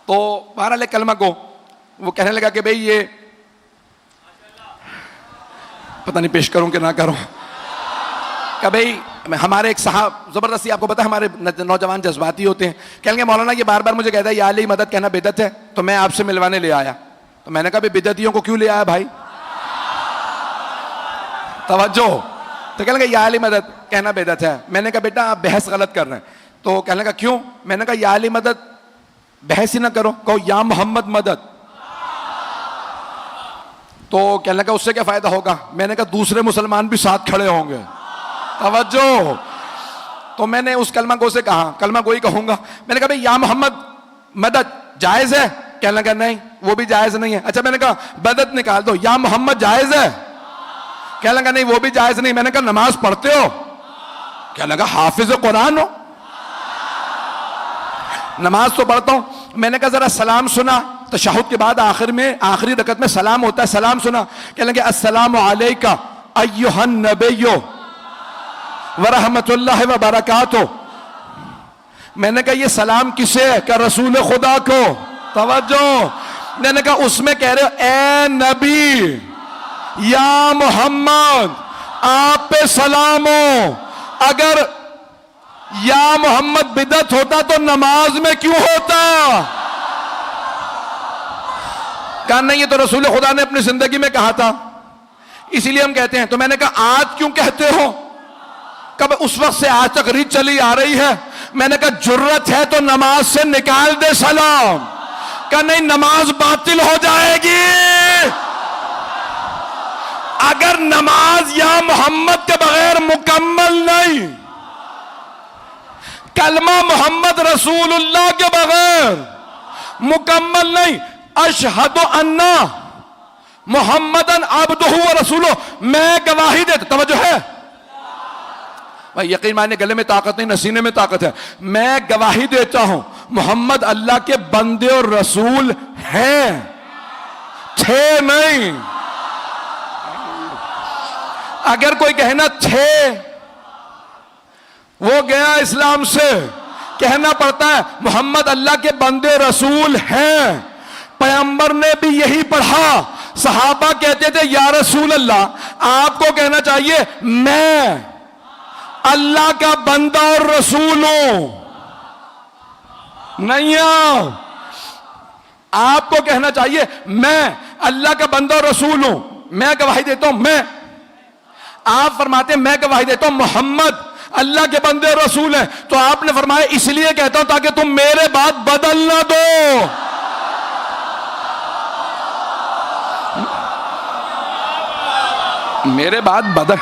तो बहरहाल कलमा को वो कहने लगा कि भाई ये पता नहीं पेश करूं कि ना करूं, कि भाई हमारे एक साहब जबरदस्ती, आपको पता है हमारे नौजवान जज्बाती होते हैं, कहेंगे मौलाना ये बार बार मुझे कहता है या अली मदद कहना बिदअत है, तो मैं आपसे मिलवाने ले आया। तो मैंने कहा भाई बिदअतियों को क्यों ले आया भाई, तवज्जो। तो कहने लगा या अली मदद कहना बिदअत है। मैंने कहा बेटा आप बहस गलत कर रहे हैं। तो कहने लगा क्यों? मैंने कहा या अली मदद बहस ही ना करो, कहो या मोहम्मद मदद। तो कहने लगा उससे क्या फायदा होगा? मैंने कहा दूसरे मुसलमान भी साथ खड़े होंगे, तवज्जो। तो मैंने उस कलमा गो से कहा, कलमा गोई कहूंगा, मैंने कहा भाई या मोहम्मद मदद जायज है? कहने लगा नहीं वो भी जायज नहीं है। अच्छा मैंने कहा मदद निकाल दो, या मोहम्मद जायज है? कहने लगा नहीं वो भी जायज नहीं। मैंने कहा नमाज पढ़ते हो? कहने लगा हाफिज कुरान हो। नमाज तो पढ़ता हूं। मैंने कहा जरा सलाम सुना, तशहुद के बाद आखिर में आखिरी रकत में सलाम होता है, सलाम सुना। कहने लगे अस्सलामु अलैका अय्युहन नबिय्यो व रहमतुल्लाहि व बरकातुहू। मैंने कहा ये सलाम किसे है? क्या रसूल खुदा को? तवज्जो। मैंने कहा उसमें कह रहे हो ए नबी या मोहम्मद आप पे सलाम हो। अगर या मोहम्मद बिदअत होता तो नमाज में क्यों होता? कहा नहीं ये तो रसूल खुदा ने अपनी जिंदगी में कहा था, इसीलिए हम कहते हैं। तो मैंने कहा आज क्यों कहते हो? कब उस वक्त से आज तक रीत चली आ रही है। मैंने कहा जुर्रत है तो नमाज से निकाल दे सलाम। कहा नहीं नमाज बातिल हो जाएगी। अगर नमाज या मोहम्मद के बगैर मुकम्मल नहीं, कलमा मोहम्मद रसूलुल्लाह के बगैर मुकम्मल नहीं, अशहदु अन्ना मोहम्मदन अब्दुहु व रसूलुहु, मैं गवाही देता, तवज्जो है भाई, यकीन माने गले में ताकत नहीं नसीने में ताकत है। मैं गवाही देता हूं मोहम्मद अल्लाह के बंदे और रसूल हैं, थे नहीं। अगर कोई कहना थे वो गया इस्लाम से। कहना पड़ता है मोहम्मद अल्लाह के बंदे रसूल हैं। पैगंबर ने भी यही पढ़ा। सहाबा कहते थे या रसूल अल्लाह, आपको कहना चाहिए मैं अल्लाह का बंदा और रसूल हूं। नहीं आपको कहना चाहिए मैं अल्लाह का बंदा और रसूल हूं, मैं गवाही देता हूं। मैं, आप फरमाते हैं मैं गवाही देता हूं मोहम्मद अल्लाह के बंदे और रसूल हैं। तो आपने फरमाया इसलिए कहता हूं ताकि तुम मेरे बात बदल ना दो। मेरे बात बदल